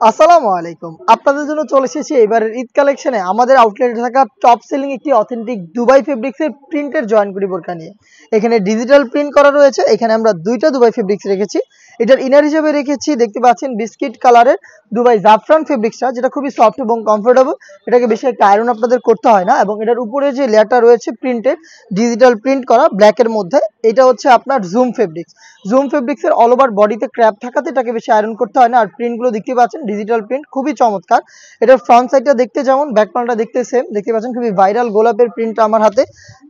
আসসালামু আলাইকুম। আপনাদের জন্য চলে এসেছি এবারের ঈদ কালেকশনে আমাদের আউটলেটে থাকা টপ সেলিং একটি অথেন্টিক দুবাই ফেব্রিক্সের প্রিন্টের জয়েন্টগুলি বোরকা নিয়ে। এখানে ডিজিটাল প্রিন্ট করা রয়েছে। এখানে আমরা ২টা দুবাই ফেব্রিক্স রেখেছি। এটার ইনার হিসেবে রেখেছি দেখতে পাচ্ছেন বিস্কিট কালারের দুবাই জাফরান ফেব্রিক্সটা, যেটা খুবই সফট এবং কমফোর্টেবল। এটাকে বেশি একটা আয়রন আপনাদের করতে হয় না, এবং এটার উপরে যে লেয়ারটা রয়েছে প্রিন্টের ডিজিটাল প্রিন্ট করা ব্ল্যাকের মধ্যে, এটা হচ্ছে আপনার জুম ফেব্রিক্স। জুম ফেব্রিক্সের অল ওভার বডিতে ক্র্যাপ থাকাতে এটাকে বেশি আয়রন করতে হয় না। আর প্রিন্টগুলো দেখতে পাচ্ছেন ডিজিটাল প্রিন্ট, খুবই চমৎকার। এটার ফ্রন্ট সাইডটা দেখতে যেমন, ব্যাক প্যানেলটা দেখতে সেম। দেখতে পাচ্ছেন খুবই ভাইরাল গোলাপের প্রিন্টটা আমার হাতে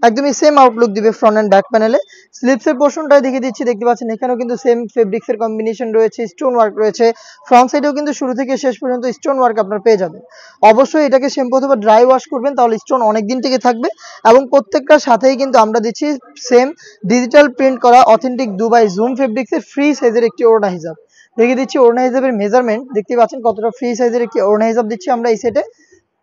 একদমই সেম আউটলুক দিবে ফ্রন্ট অ্যান্ড ব্যাক প্যানেলে। স্লিপসের পোর্শনটাই দেখিয়ে দিচ্ছি, দেখতে পাচ্ছেন এখানেও কিন্তু সেম ফেব্রিক্সের কম্বিনেশন রয়েছে, স্টোন ওয়ার্ক রয়েছে। ফ্রন্ট সাইডেও কিন্তু শুরু থেকে শেষ পর্যন্ত স্টোন ওয়ার্ক আপনারা পেয়ে যাবেন। অবশ্যই এটাকে শ্যাম্পু অথবা ড্রাই ওয়াশ করবেন, তাহলে স্টোন অনেক দিন থেকে থাকবে। এবং প্রত্যেকটার সাথেই কিন্তু আমরা দিচ্ছি সেম ডিজিটাল প্রিন্ট করা অথেন্টিক দুবাই জুম ফেব্রিক্সের ফ্রি সাইজের একটি ওড়না হিজাব দেখিয়ে দিচ্ছি। ওড়না হিজাবের মেজারমেন্ট দেখতে পাচ্ছেন কতটা ফ্রি সাইজের একটি ওড়না হিজাব দিচ্ছি আমরা এই সেটে।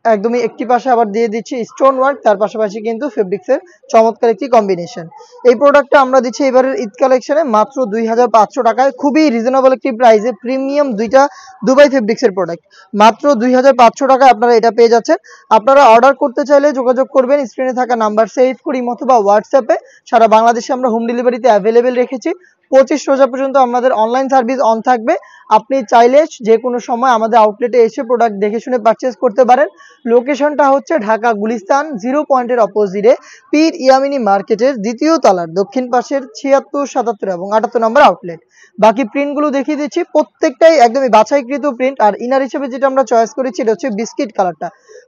একদমই একটি পাশে আবার দিয়ে দিচ্ছি স্টোন ওয়ার্ক, তার পাশাপাশি কিন্তু ফেব্রিক্সের চমৎকার একটি কম্বিনেশন। এই প্রোডাক্টটা আমরা দিচ্ছি এবারের ঈদ কালেকশনে মাত্র ২৫০০ টাকায়, খুবই রিজনেবল একটি প্রাইসে প্রিমিয়াম দুইটা দুবাই ফেব্রিক্সের প্রোডাক্ট মাত্র ২৫০০ টাকায় আপনারা এটা পেয়ে যাচ্ছেন। আপনারা অর্ডার করতে চাইলে যোগাযোগ করবেন স্ক্রিনে থাকা নাম্বার সেভ করি অথবা হোয়াটসঅ্যাপে। সারা বাংলাদেশে আমরা হোম ডেলিভারিতে অ্যাভেলেবেল রেখেছি। ২৫ রোজা পর্যন্ত আমাদের অনলাইন সার্ভিস অন থাকবে। আপনি চাইলে যে কোনো সময় আমাদের আউটলেটে এসে প্রোডাক্ট দেখে শুনে পারচেস করতে পারেন। লোকেশনটা হচ্ছে ঢাকা গুলিস্তান 0 পয়েন্টের অপোজিটে পীর ইয়ামিনী মার্কেটের দ্বিতীয় তলার দক্ষিণ পাশের ৭৬, ৭৭ এবং ৭৮ নম্বর আউটলেট। বাকি প্রিন্টগুলো দেখিয়ে দিচ্ছি, প্রত্যেকটাই একদমই বাছাইকৃত প্রিন্ট। আর ইনার হিসেবে যেটা আমরা চয়েস করেছি এটা হচ্ছে বিস্কিট কালারটা,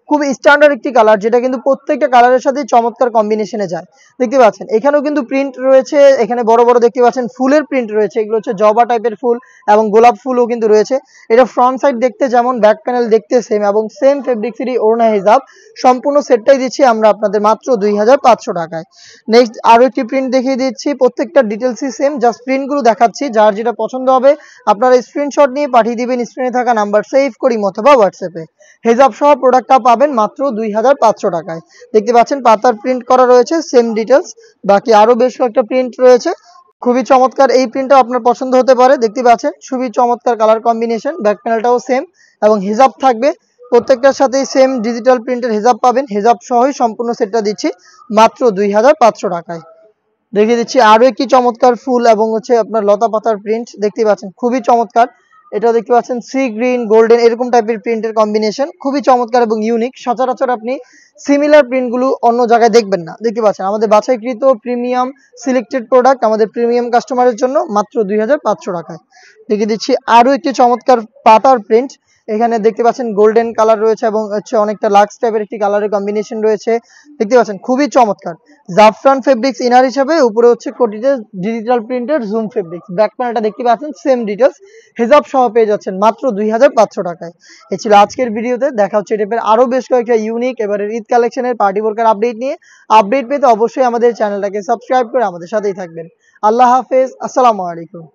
খুব স্ট্যান্ডার্ড একটি কালার, যেটা কিন্তু প্রত্যেকটা কালারের সাথে চমৎকার কম্বিনেশনে যায়। দেখতে পাচ্ছেন এখানেও কিন্তু প্রিন্ট রয়েছে, এখানে বড় বড় দেখতে পাচ্ছেন ফুলের প্রিন্ট রয়েছে, এগুলো হচ্ছে জবা টাইপের ফুল এবং গোলাপ ফুলও কিন্তু রয়েছে। এটা ফ্রন্ট সাইড দেখতে যেমন, ব্যাক প্যানেল দেখতে সেম, এবং সেম ফেব্রিক্সেরই ওড়না হিজাব। সম্পূর্ণ সেটটাই দিচ্ছি আমরা আপনাদের মাত্র ২৫০০ টাকায়। নেক্সট আরো একটি প্রিন্ট দেখিয়ে দিচ্ছি, প্রত্যেকটা ডিটেলসই সেম, জাস্ট প্রিন্টগুলো দেখাচ্ছি। যার যেটা পছন্দ হবে আপনারা স্ক্রিনশট নিয়ে পাঠিয়ে দিবেন স্ক্রিনে থাকা নাম্বার সেভ করি অথবা হোয়াটসঅ্যাপে। হেজাব সহ প্রোডাক্টটা পাবেন মাত্র ২৫০০ টাকায়। দেখতে পাচ্ছেন পাতার প্রিন্ট করা রয়েছে, সেম ডিটেলস। বাকি আরো বেশ কয়েকটা প্রিন্ট রয়েছে, খুবই চমৎকার। এই প্রিন্টটা আপনার পছন্দ হতে পারে। দেখতে পাচ্ছেন খুবই চমৎকার কালার কম্বিনেশন, ব্যাক প্যানেলটাও সেম এবং হিজাব থাকবে প্রত্যেকটার সাথেই সেম ডিজিটাল প্রিন্টের হিজাব পাবেন। হিজাব সহই সম্পূর্ণ সেটটা দিচ্ছি মাত্র ২৫০০ টাকায়। দেখিয়ে দিচ্ছি আরো একটি চমৎকার ফুল এবং হচ্ছে আপনার লতা পাতার প্রিন্ট, দেখতে পাচ্ছেন খুবই চমৎকার। এটা দেখতে পাচ্ছেন সি গ্রিন গোল্ডেন এরকম টাইপের প্রিন্টের কম্বিনেশন, খুবই চমৎকার এবং ইউনিক। সচরাচর আপনি সিমিলার প্রিন্টগুলো অন্য জায়গায় দেখবেন না। দেখতে পাচ্ছেন আমাদের বাছাইকৃত প্রিমিয়াম সিলেক্টেড প্রোডাক্ট আমাদের প্রিমিয়াম কাস্টমারের জন্য মাত্র ২৫০০ টাকায়। দেখিয়ে দিচ্ছি আরো একটি চমৎকার পাতার প্রিন্ট, এখানে দেখতে পাচ্ছেন গোল্ডেন কালার রয়েছে এবং হচ্ছে অনেকটা লাক্স টাইপের একটি কালারের কম্বিনেশন রয়েছে। দেখতে পাচ্ছেন খুবই চমৎকার জাফরান ফেব্রিক্স ইনার হিসেবে, উপরে হচ্ছে কোটিতে ডিজিটাল প্রিন্টের জুম ফেব্রিক্স। ব্যাক প্যানেলটা দেখতে পাচ্ছেন সেম ডিটেলস, হিজাব সহ পেয়ে যাচ্ছেন মাত্র ২৫০০ টাকায়। এ ছিল আজকের ভিডিওতে। দেখা হচ্ছে এই টাইপের আরো বেশ কয়েকটা ইউনিক এবারের ঈদ কালেকশনের পার্টি বোরকার আপডেট নিয়ে। আপডেট পেতে অবশ্যই আমাদের চ্যানেলটাকে সাবস্ক্রাইব করে আমাদের সাথেই থাকবেন। আল্লাহ হাফেজ, আসসালামু আলাইকুম।